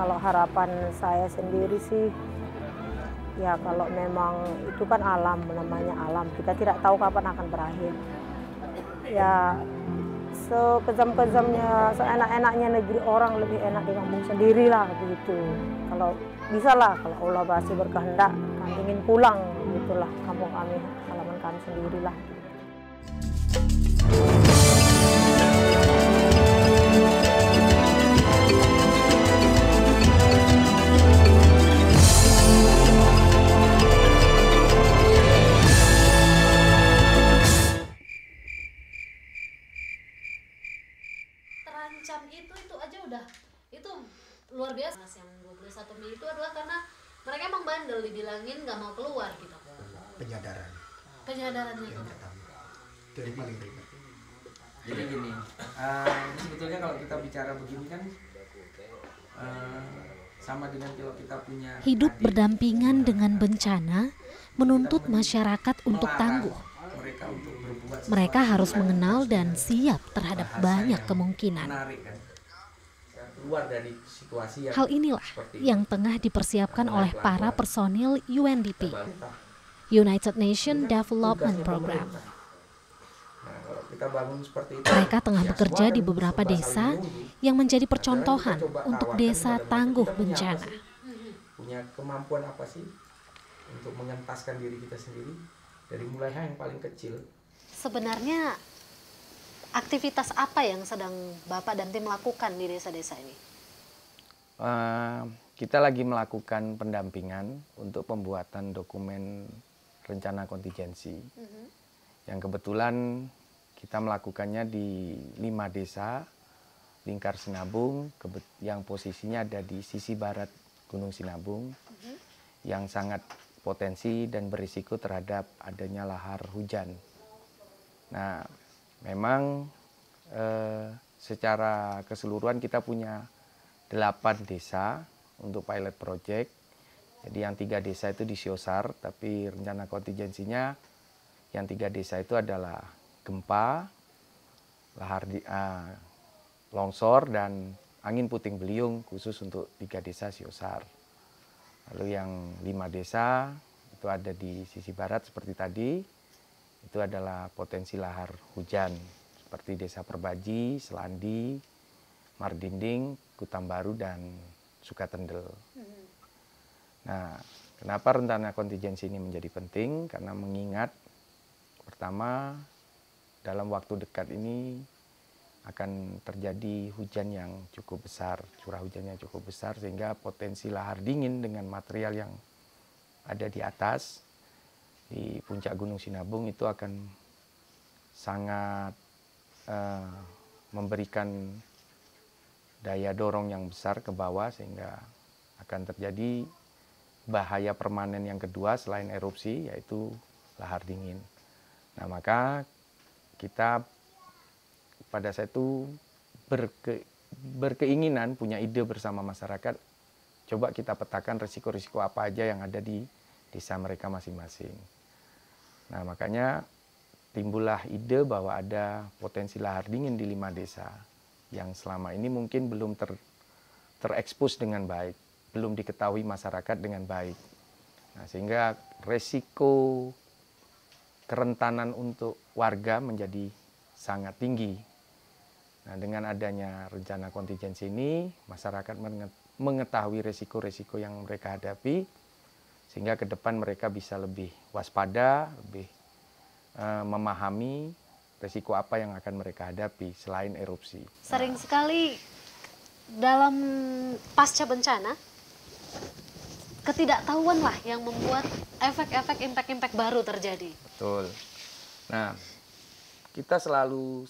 Kalau harapan saya sendiri sih, ya kalau memang itu kan alam, namanya alam. Kita tidak tahu kapan akan berakhir. Ya sekejam-kejamnya, seenak-enaknya negeri orang lebih enak di kampung sendiri lah begitu. Kalau bisa lah, kalau Allah masih berkehendak, kami ingin pulang gitulah kampung kami, halaman kami sendiri lah. Terancam itu aja udah, itu luar biasa. Mas, yang 21 Mei itu adalah karena mereka emang bandel, dibilangin nggak mau keluar gitu. Penyadarannya yang itu. pertama itu yang paling ribet. Jadi gini, sebetulnya kalau kita bicara begini kan sama dengan kalau kita punya Hidup adik, berdampingan dengan bencana menuntut masyarakat untuk tangguh. mereka untuk berbuat Mereka sesuatu harus dengan mengenal dan bahasa siap terhadap banyak yang kemungkinan. menarik kan, keluar dari situasi yang Hal inilah seperti yang tengah dipersiapkan oleh para personil UNDP, United Nations Development Program. Nah, kalau kita bangun seperti itu, Mereka tengah ya bekerja semua di kan beberapa serba desa saling menunggu. yang menjadi Nah, sekarang percontohan kita coba untuk tawarkan desa kepada mereka, tangguh kita punya apa bencana. sih? Punya kemampuan apa sih untuk mengentaskan diri kita sendiri dari mulai hal yang paling kecil. Sebenarnya aktivitas apa yang sedang Bapak dan tim lakukan di desa-desa ini? Kita lagi melakukan pendampingan untuk pembuatan dokumen rencana kontingensi. Yang kebetulan kita melakukannya di 5 desa lingkar Sinabung, yang posisinya ada di sisi barat Gunung Sinabung, yang sangat potensi dan berisiko terhadap adanya lahar hujan. Nah, memang secara keseluruhan kita punya 8 desa untuk pilot project. Jadi yang 3 desa itu di Siosar, tapi rencana kontingensinya yang 3 desa itu adalah gempa, longsor, dan angin puting beliung khusus untuk 3 desa Siosar. Lalu yang 5 desa itu ada di sisi barat seperti tadi, itu adalah potensi lahar hujan seperti Desa Perbaji, Selandi, Mardinding, Kutambaru, dan Sukatendel. Nah, kenapa rencana kontingensi ini menjadi penting? Karena mengingat pertama dalam waktu dekat ini akan terjadi hujan yang cukup besar, curah hujannya cukup besar, sehingga potensi lahar dingin dengan material yang ada di atas di puncak Gunung Sinabung itu akan sangat memberikan daya dorong yang besar ke bawah, sehingga akan terjadi bahaya permanen yang kedua selain erupsi, yaitu lahar dingin. Nah, maka kita pada saat itu berkeinginan, punya ide bersama masyarakat, coba kita petakan risiko-risiko apa aja yang ada di desa mereka masing-masing. Nah, makanya timbullah ide bahwa ada potensi lahar dingin di 5 desa yang selama ini mungkin belum terekspos dengan baik, belum diketahui masyarakat dengan baik. Nah, sehingga resiko kerentanan untuk warga menjadi sangat tinggi. Nah, dengan adanya rencana kontingensi ini, masyarakat mengetahui resiko-resiko yang mereka hadapi, sehingga ke depan mereka bisa lebih waspada, lebih memahami resiko apa yang akan mereka hadapi selain erupsi. Sering sekali dalam pasca bencana, ketidaktahuan lah yang membuat efek-efek impact-impact baru terjadi. Betul. Nah, kita selalu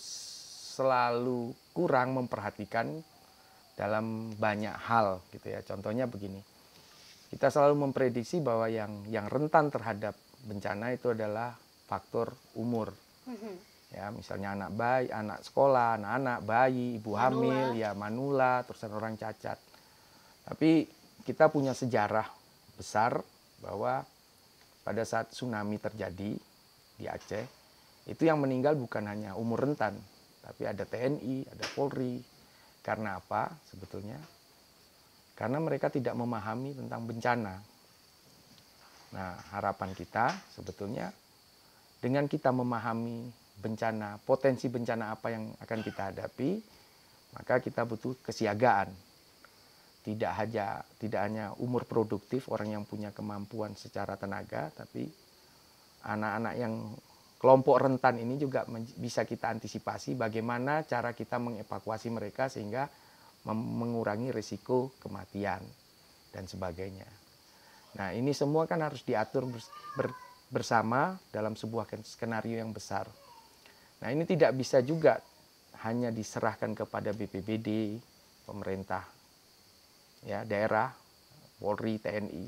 kurang memperhatikan dalam banyak hal gitu ya. Contohnya begini, kita selalu memprediksi bahwa yang rentan terhadap bencana itu adalah faktor umur. Ya, misalnya anak bayi, anak sekolah, anak-anak, bayi, ibu hamil, ya manula, terus orang cacat. Tapi kita punya sejarah besar bahwa pada saat tsunami terjadi di Aceh, itu yang meninggal bukan hanya umur rentan, tapi ada TNI, ada Polri. Karena apa sebetulnya? karena mereka tidak memahami tentang bencana. Nah, harapan kita sebetulnya dengan kita memahami bencana, potensi bencana apa yang akan kita hadapi, maka kita butuh kesiagaan. Tidak hanya umur produktif, orang yang punya kemampuan secara tenaga, tapi anak-anak yang kelompok rentan ini juga bisa kita antisipasi bagaimana cara kita mengevakuasi mereka sehingga mengurangi risiko kematian dan sebagainya. Nah, ini semua kan harus diatur bersama dalam sebuah skenario yang besar. Nah, ini tidak bisa juga hanya diserahkan kepada BPBD, pemerintah, ya, daerah, Polri, TNI,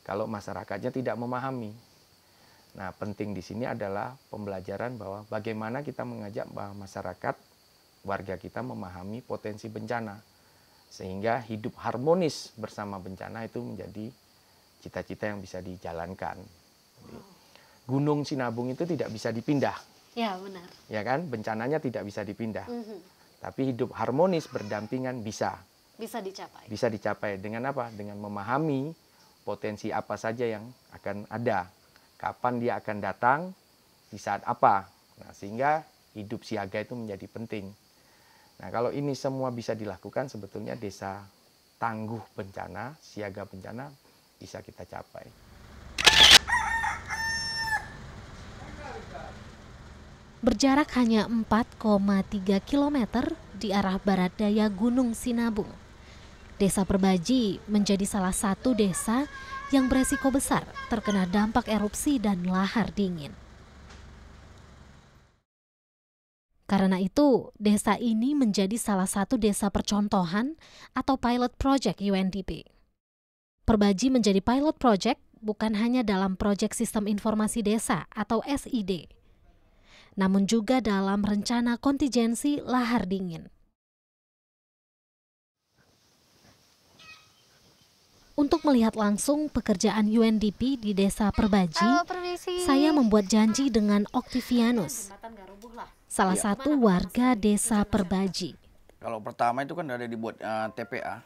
kalau masyarakatnya tidak memahami. Nah, penting di sini adalah pembelajaran bahwa bagaimana kita mengajak bahwa masyarakat, warga kita memahami potensi bencana, sehingga hidup harmonis bersama bencana itu menjadi cita-cita yang bisa dijalankan. Jadi, Gunung Sinabung itu tidak bisa dipindah. Ya, benar. Ya kan, bencananya tidak bisa dipindah. Tapi hidup harmonis berdampingan bisa. Bisa dicapai. Bisa dicapai dengan apa? Dengan memahami potensi apa saja yang akan ada. Kapan dia akan datang, di saat apa. Nah, sehingga hidup siaga itu menjadi penting. Nah, kalau ini semua bisa dilakukan, sebetulnya desa tangguh bencana, siaga bencana, bisa kita capai. Berjarak hanya 4,3 km di arah barat daya Gunung Sinabung, Desa Perbaji menjadi salah satu desa yang beresiko besar terkena dampak erupsi dan lahar dingin. Karena itu, desa ini menjadi salah satu desa percontohan atau pilot project UNDP. Perbaji menjadi pilot project bukan hanya dalam proyek Sistem Informasi Desa atau SID, namun juga dalam rencana kontingensi lahar dingin. Untuk melihat langsung pekerjaan UNDP di Desa Perbaji, saya membuat janji dengan Octavianus, salah satu warga Desa Perbaji. Kalau pertama itu kan ada dibuat TPA.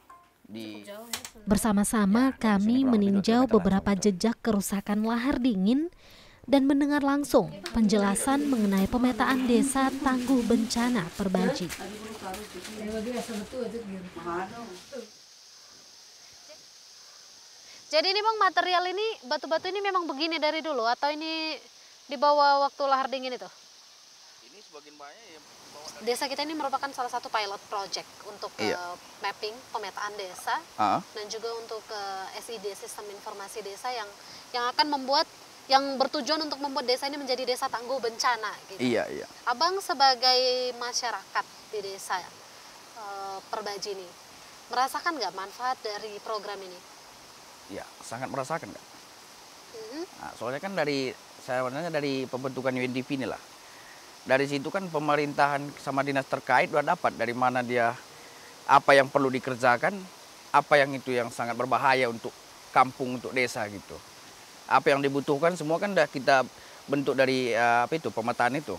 Bersama-sama kami meninjau beberapa jejak kerusakan lahar dingin dan mendengar langsung penjelasan mengenai pemetaan desa tangguh bencana Perbaji. Jadi ini Bang, material ini, batu-batu ini memang begini dari dulu atau ini dibawa waktu lahar dingin itu? Ini sebagian banyak ya. Desa kita ini merupakan salah satu pilot project untuk mapping pemetaan desa dan juga untuk SID, Sistem Informasi Desa yang akan membuat, yang bertujuan untuk membuat desa ini menjadi desa tangguh bencana gitu. Iya. Abang sebagai masyarakat di desa Perbaji ini merasakan nggak manfaat dari program ini? Iya, sangat merasakan Kak. Nah, soalnya kan dari pembentukan UNDP inilah. Dari situ kan pemerintahan sama dinas terkait sudah dapat dari mana dia, apa yang perlu dikerjakan, apa yang itu yang sangat berbahaya untuk kampung, untuk desa gitu. Apa yang dibutuhkan semua kan sudah kita bentuk dari pemetaan itu.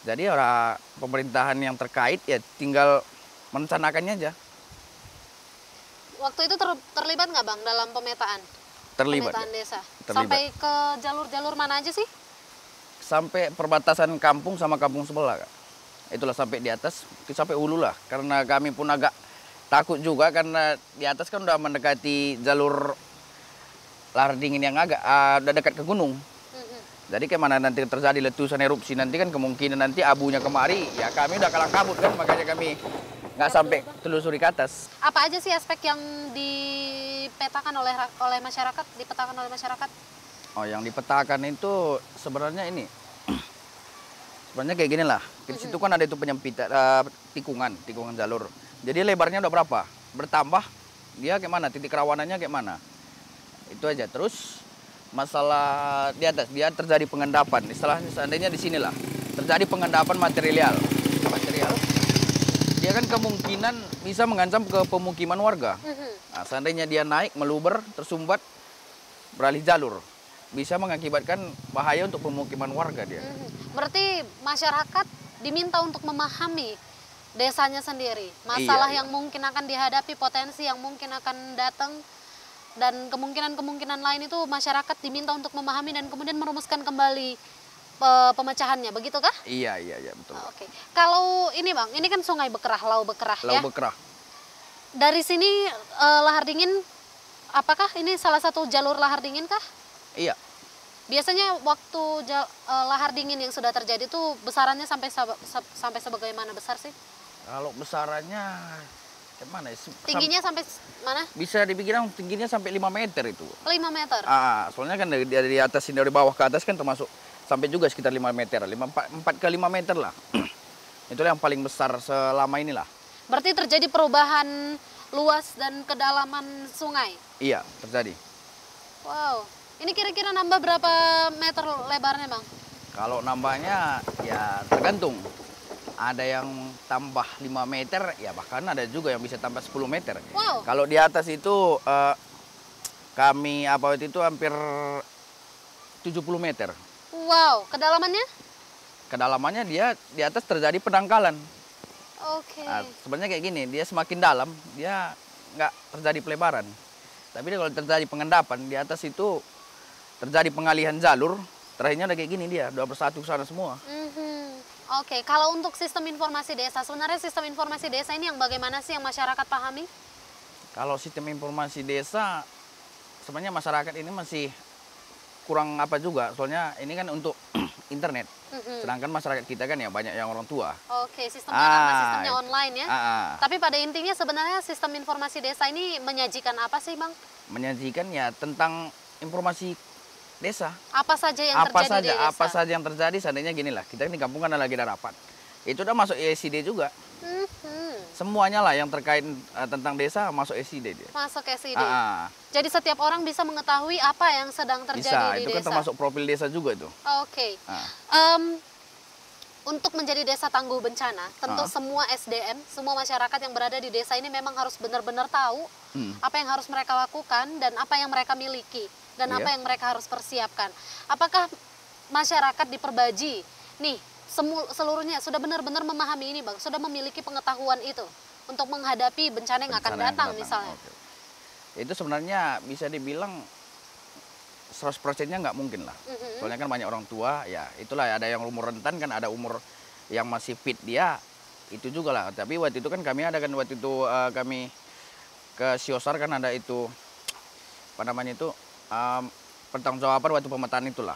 Jadi pemerintahan yang terkait ya tinggal merencanakannya aja. Waktu itu terlibat nggak Bang dalam pemetaan? Terlibat. Pemetaan desa. Terlibat. Sampai ke jalur-jalur mana aja sih? Sampai perbatasan kampung sama kampung sebelah Kak. Itulah sampai di atas, sampai hulu lah. Karena kami pun agak takut juga karena di atas kan udah mendekati jalur lahar dingin yang agak udah dekat ke gunung. Jadi kemana nanti terjadi letusan erupsi nanti kan kemungkinan nanti abunya kemari, ya kami udah kalang kabut kan, makanya kami nggak sampai telusuri ke atas. Apa aja sih aspek yang dipetakan oleh masyarakat, Oh, yang dipetakan itu sebenarnya ini, sebenarnya kayak gini lah. Di situ kan ada itu penyempitan, tikungan jalur. Jadi lebarnya udah berapa? Bertambah, dia kayak mana? Titik rawanannya kayak mana? Itu aja. Terus masalah di atas, dia terjadi pengendapan. Istilahnya seandainya di sinilah terjadi pengendapan material. Dia kan kemungkinan bisa mengancam ke pemukiman warga. Nah, seandainya dia naik, meluber, tersumbat, beralih jalur, bisa mengakibatkan bahaya untuk pemukiman warga dia. Berarti masyarakat diminta untuk memahami desanya sendiri, masalah Iya. yang mungkin akan dihadapi, potensi yang mungkin akan datang, dan kemungkinan-kemungkinan lain itu masyarakat diminta untuk memahami dan kemudian merumuskan kembali pemecahannya, begitu kah? Iya betul. Oke. Kalau ini Bang, ini kan Sungai Bekerah, Lau Bekerah ya. Lau Bekerah. Dari sini lahar dingin, apakah ini salah satu jalur lahar dingin kah? Iya. Biasanya waktu lahar dingin yang sudah terjadi itu besarannya sampai sebagaimana besar sih? Kalau besarannya gimana ya? Tingginya sampai mana? Bisa dibilang tingginya sampai 5 meter itu. 5 meter. Soalnya kan dari atas ini, dari bawah ke atas kan termasuk sampai juga sekitar 5 meter, 4 ke 5 meter lah. Itulah yang paling besar selama inilah. Berarti terjadi perubahan luas dan kedalaman sungai? Iya, terjadi. Wow, ini kira-kira nambah berapa meter lebarnya Bang? Kalau nambahnya ya tergantung. Ada yang tambah 5 meter, ya bahkan ada juga yang bisa tambah 10 meter. Wow. Kalau di atas itu kami waktu itu hampir 70 meter. Wow, kedalamannya? Kedalamannya dia di atas terjadi pendangkalan. Oke. Sebenarnya kayak gini, dia semakin dalam, dia nggak terjadi pelebaran. Tapi kalau terjadi pengendapan, di atas itu terjadi pengalihan jalur, terakhirnya udah kayak gini dia, udah bersatu ke sana semua. Oke, kalau untuk sistem informasi desa, sebenarnya sistem informasi desa ini yang bagaimana sih yang masyarakat pahami? Kalau sistem informasi desa, sebenarnya masyarakat ini masih kurang apa juga, soalnya ini kan untuk internet. Sedangkan masyarakat kita kan ya banyak yang orang tua. Oke, sistemnya karena sistemnya online ya. Tapi pada intinya sebenarnya sistem informasi desa ini menyajikan apa sih Bang? Menyajikan ya tentang informasi desa. Apa saja yang terjadi di desa? Apa saja yang terjadi, seandainya gini lah, kita di kampung kan lagi ada rapat. Itu udah masuk ESID juga. Semuanya lah yang terkait tentang desa masuk ESID dia. Masuk ESID. Jadi setiap orang bisa mengetahui apa yang sedang terjadi bisa, di itu desa. kan termasuk profil desa juga itu. Oke. Untuk menjadi desa tangguh bencana, tentu semua SDM, semua masyarakat yang berada di desa ini memang harus benar-benar tahu apa yang harus mereka lakukan dan apa yang mereka miliki dan apa yang mereka harus persiapkan. Apakah masyarakat di Perbaji nih seluruhnya sudah benar-benar memahami ini Bang, sudah memiliki pengetahuan itu untuk menghadapi bencana yang akan datang misalnya? Itu sebenarnya bisa dibilang 100%-nya nggak mungkin lah. Soalnya kan banyak orang tua, ya itulah ada yang umur rentan kan, ada umur yang masih fit dia, itu juga lah. Tapi waktu itu kan kami ada kan waktu itu kami ke Siosar kan ada itu, apa namanya itu, pertanggungjawaban waktu pemetaan itulah.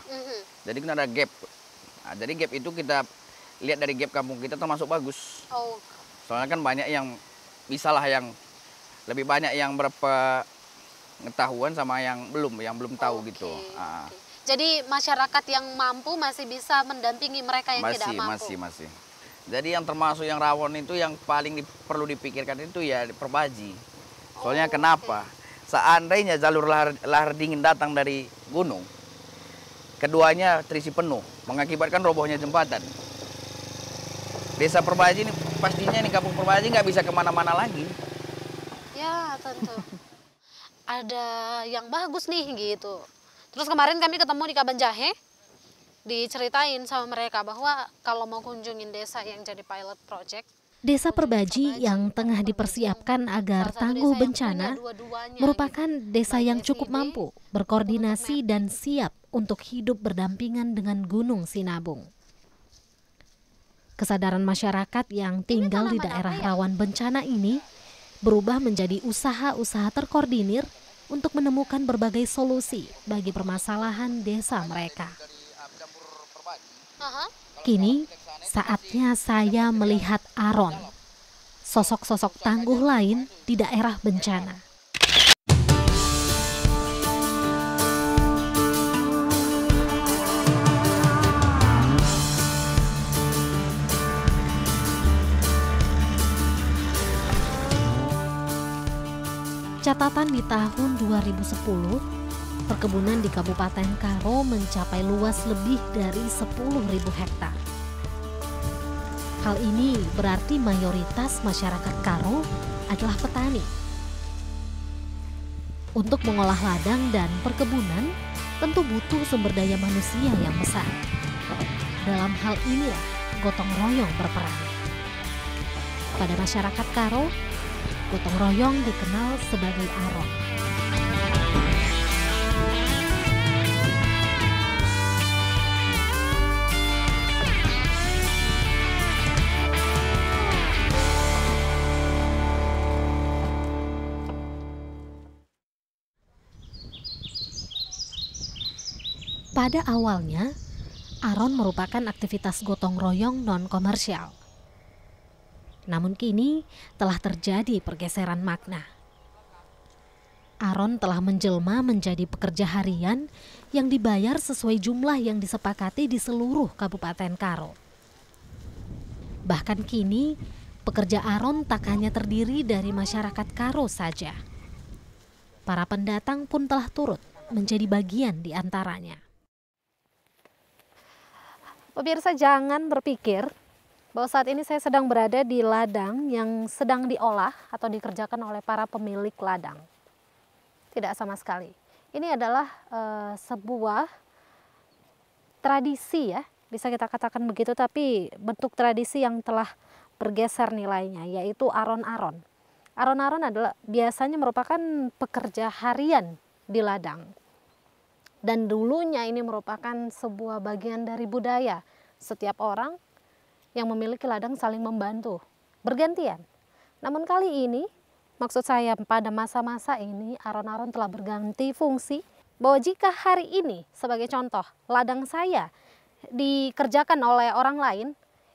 Jadi kan ada gap. Nah, jadi gap itu kita lihat dari gap kampung kita termasuk bagus. Soalnya kan banyak yang, misalnya yang lebih banyak yang berpengetahuan sama yang belum tahu gitu. Jadi masyarakat yang mampu masih bisa mendampingi mereka yang tidak mampu. Masih. Jadi yang termasuk yang rawan itu yang paling perlu dipikirkan itu ya Perbaji. Soalnya kenapa? Seandainya jalur lahar dingin datang dari gunung, keduanya terisi penuh, mengakibatkan robohnya jembatan. Desa Perbaji ini pastinya nih, kampung Perbaji nggak bisa kemana-mana lagi. Ya tentu. Ada yang bagus nih gitu. Terus kemarin kami ketemu di Kabanjahe, diceritain sama mereka bahwa kalau mau kunjungin desa yang jadi pilot project, Desa Perbaji yang tengah dipersiapkan agar tangguh bencana merupakan desa yang cukup mampu berkoordinasi dan siap untuk hidup berdampingan dengan Gunung Sinabung. Kesadaran masyarakat yang tinggal di daerah rawan bencana ini berubah menjadi usaha-usaha terkoordinir untuk menemukan berbagai solusi bagi permasalahan desa mereka. Kini saatnya saya melihat Aron, sosok-sosok tangguh lain di daerah bencana. Catatan di tahun 2010, perkebunan di Kabupaten Karo mencapai luas lebih dari 10.000 hektar. Hal ini berarti mayoritas masyarakat Karo adalah petani. Untuk mengolah ladang dan perkebunan, tentu butuh sumber daya manusia yang besar. Dalam hal inilah gotong royong berperan. Pada masyarakat Karo, gotong royong dikenal sebagai aron. Pada awalnya, aron merupakan aktivitas gotong royong non-komersial. Namun kini telah terjadi pergeseran makna. Aron telah menjelma menjadi pekerja harian yang dibayar sesuai jumlah yang disepakati di seluruh Kabupaten Karo. Bahkan kini, pekerja aron tak hanya terdiri dari masyarakat Karo saja. Para pendatang pun telah turut menjadi bagian di antaranya. Pemirsa, jangan berpikir bahwa saat ini saya sedang berada di ladang yang sedang diolah atau dikerjakan oleh para pemilik ladang. Tidak sama sekali. Ini adalah sebuah tradisi ya, bisa kita katakan begitu, tapi bentuk tradisi yang telah bergeser nilainya, yaitu aron-aron. Aron-aron adalah biasanya merupakan pekerja harian di ladang. Dan dulunya ini merupakan sebuah bagian dari budaya. Setiap orang yang memiliki ladang saling membantu, bergantian. Namun kali ini, maksud saya pada masa-masa ini, aron-aron telah berganti fungsi. Bahwa jika hari ini, sebagai contoh, ladang saya dikerjakan oleh orang lain,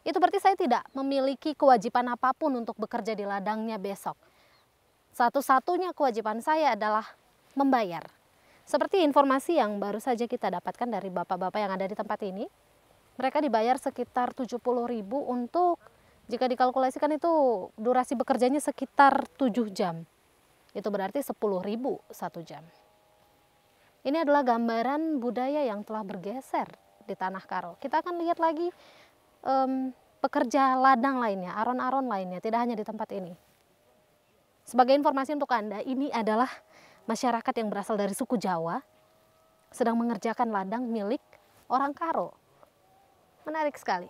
itu berarti saya tidak memiliki kewajiban apapun untuk bekerja di ladangnya besok. Satu-satunya kewajiban saya adalah membayar. Seperti informasi yang baru saja kita dapatkan dari bapak-bapak yang ada di tempat ini, mereka dibayar sekitar 70.000 untuk, jika dikalkulasikan itu durasi bekerjanya sekitar 7 jam. Itu berarti 10.000 1 jam. Ini adalah gambaran budaya yang telah bergeser di Tanah Karo. Kita akan lihat lagi pekerja ladang lainnya, aron-aron lainnya, tidak hanya di tempat ini. Sebagai informasi untuk Anda, ini adalah masyarakat yang berasal dari suku Jawa sedang mengerjakan ladang milik orang Karo. Menarik sekali.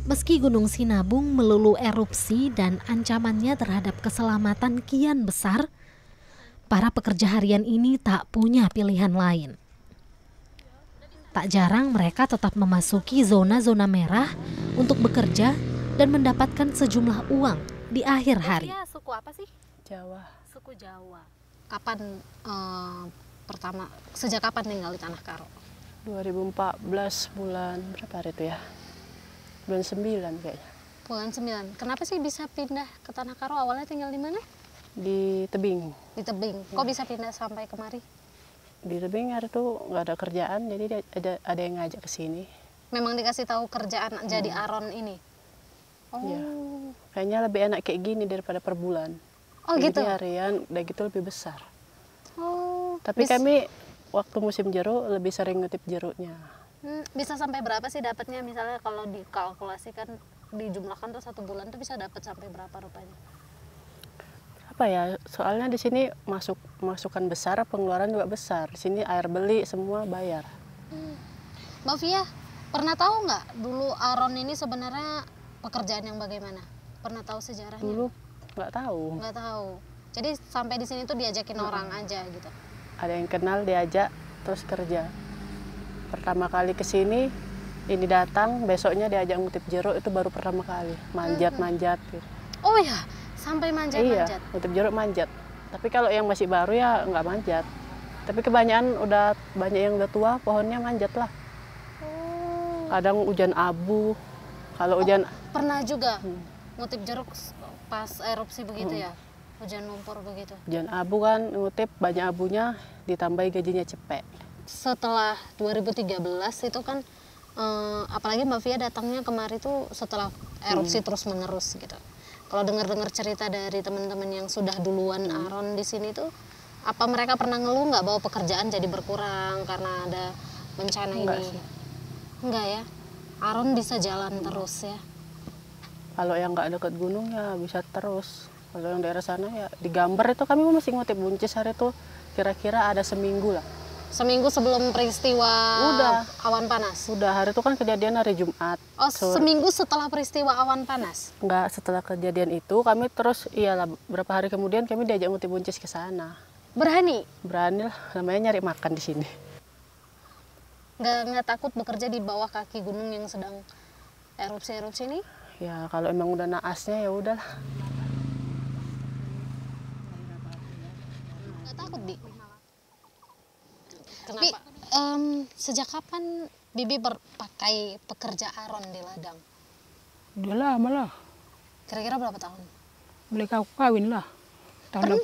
Meski Gunung Sinabung melulu erupsi dan ancamannya terhadap keselamatan kian besar, para pekerja harian ini tak punya pilihan lain. Tak jarang mereka tetap memasuki zona-zona merah untuk bekerja dan mendapatkan sejumlah uang di akhir hari. Suku apa sih? Jawa. Suku Jawa. Kapan sejak kapan tinggal di Tanah Karo? 2014 bulan berapa hari itu ya? Bulan 9 kayaknya. Bulan 9. Kenapa sih bisa pindah ke Tanah Karo? Awalnya tinggal di mana? Di Tebing. Di Tebing. Kok bisa pindah sampai kemari? Di Tebing hari itu nggak ada kerjaan, jadi ada yang ngajak ke sini. Memang dikasih tahu kerjaan jadi aron ini? Oh. Ya. Kayaknya lebih enak kayak gini daripada per bulan. Oh gitu? Jadi harian udah gitu lebih besar. Oh. Tapi kami waktu musim jeruk lebih sering ngutip jeruknya. Bisa sampai berapa sih dapatnya? Misalnya kalau dikalkulasikan, dijumlahkan tuh 1 bulan tuh bisa dapat sampai berapa rupanya? Apa ya, soalnya di sini masukan besar, pengeluaran juga besar. Di sini air beli semua bayar. Mbak Fia, pernah tahu nggak dulu aron ini sebenarnya pekerjaan yang bagaimana? Pernah tahu sejarahnya? Dulu nggak tahu. Nggak tahu. Jadi sampai di sini tuh diajakin orang aja gitu? Ada yang kenal diajak terus kerja. Pertama kali ke sini, ini datang, besoknya diajak ngutip jeruk, itu baru pertama kali. Manjat-manjat gitu. Oh ya? Sampai manjat-manjat? Iya, ngutip jeruk manjat. Tapi kalau yang masih baru ya nggak manjat. Tapi kebanyakan banyak yang udah tua, pohonnya manjat lah. Kadang hujan abu. Kalau hujan pernah juga ngutip jeruk pas erupsi begitu ya? Hujan lumpur begitu? Hujan abu kan, ngutip banyak abunya, ditambahi gajinya cepet. Setelah 2013 itu kan, apalagi Mbak Fia datangnya kemari tuh setelah erupsi terus-menerus gitu. Kalau dengar-dengar cerita dari teman-teman yang sudah duluan aron di sini tuh, apa mereka pernah ngeluh nggak bahwa pekerjaan jadi berkurang karena ada bencana Enggak ini? sih. Enggak ya? Aron bisa jalan terus ya? Kalau yang nggak dekat gunung ya bisa terus. Kalau yang daerah sana ya digambar itu kami masih ngutip buncis hari itu kira-kira ada seminggu lah. Seminggu sebelum peristiwa Udah. awan panas? Sudah, hari itu kan kejadian hari Jumat. Oh, seminggu setelah peristiwa awan panas? Enggak, setelah kejadian itu kami terus, iyalah beberapa hari kemudian kami diajak ngutip buncis ke sana. Berani? Berani lah, namanya nyari makan di sini. Nggak takut bekerja di bawah kaki gunung yang sedang erupsi-erupsi ini? Ya kalau emang udah naasnya ya udahlah. Nggak takut, Bi? Kenapa? Bi, sejak kapan Bibi berpakai pekerja aron di ladang? Udah lama lah, Kira-kira berapa tahun? mulai kawin lah. Tahun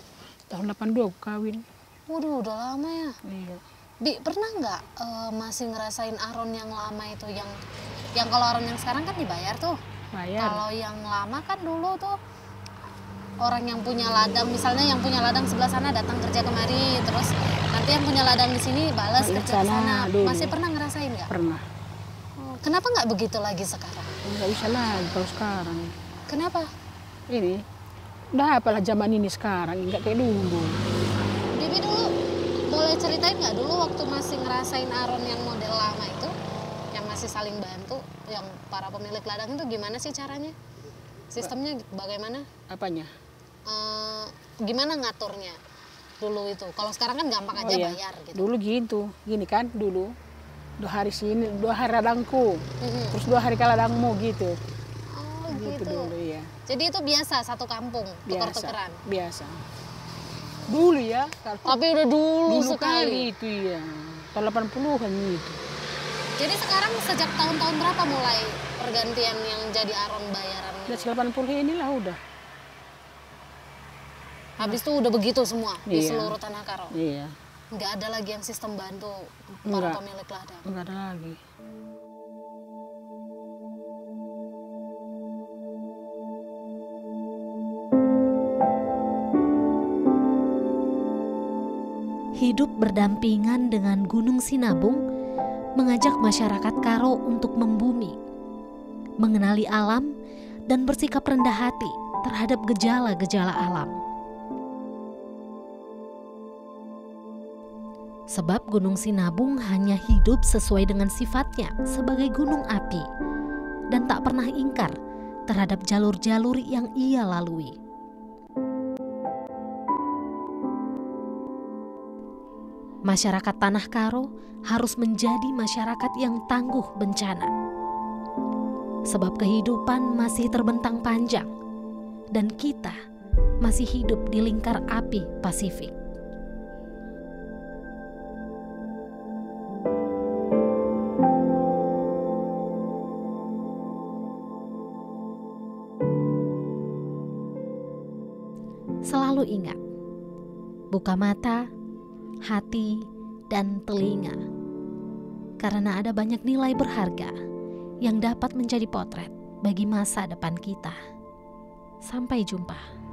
82 aku kawin. Waduh, udah lama ya. Iya. Bi, pernah nggak masih ngerasain aron yang lama itu, yang kalau aron yang sekarang kan dibayar tuh. Bayar. Kalau yang lama kan dulu tuh orang yang punya ladang, misalnya yang punya ladang sebelah sana datang kerja kemari, terus nanti yang punya ladang di sini balas Balik kerja ke sana sana. dulu. Masih pernah ngerasain nggak? Pernah. Oh, kenapa nggak begitu lagi sekarang? Nggak bisa lagi kalau sekarang. Kenapa? Ini, udah apalah zaman ini sekarang, nggak kayak dulu. Bibi dulu boleh ceritain nggak dulu waktu masih ngerasain aron yang model lama itu, yang masih saling bantu, yang para pemilik ladang itu gimana sih caranya? Sistemnya bagaimana? Apanya? Gimana ngaturnya dulu itu? Kalau sekarang kan gampang aja iya. bayar gitu. Dulu gitu, gini kan dulu. 2 hari sini, 2 hari ladangku, Mhm. terus 2 hari ke ladangmu gitu. Oh Gitu gitu. dulu ya. Jadi itu biasa satu kampung Biasa. tuker-tukeran. Biasa. Dulu ya. Tapi udah dulu Dulu sekali. kali itu ya. Tahun 80-an itu. Jadi sekarang sejak tahun-tahun berapa mulai pergantian yang jadi aron bayaran? Dari 80 inilah udah. Habis itu udah begitu semua di Iya. seluruh Tanah Karo. Iya. Nggak ada lagi yang sistem bantu para Enggak. pemilik ladang. Enggak ada lagi. Hidup berdampingan dengan Gunung Sinabung mengajak masyarakat Karo untuk membumi, mengenali alam, dan bersikap rendah hati terhadap gejala-gejala alam. Sebab Gunung Sinabung hanya hidup sesuai dengan sifatnya sebagai gunung api dan tak pernah ingkar terhadap jalur-jalur yang ia lalui. Masyarakat Tanah Karo harus menjadi masyarakat yang tangguh bencana. Sebab kehidupan masih terbentang panjang dan kita masih hidup di lingkar api Pasifik. Selalu ingat, buka mata, hati, dan telinga, karena ada banyak nilai berharga yang dapat menjadi potret bagi masa depan kita. Sampai jumpa.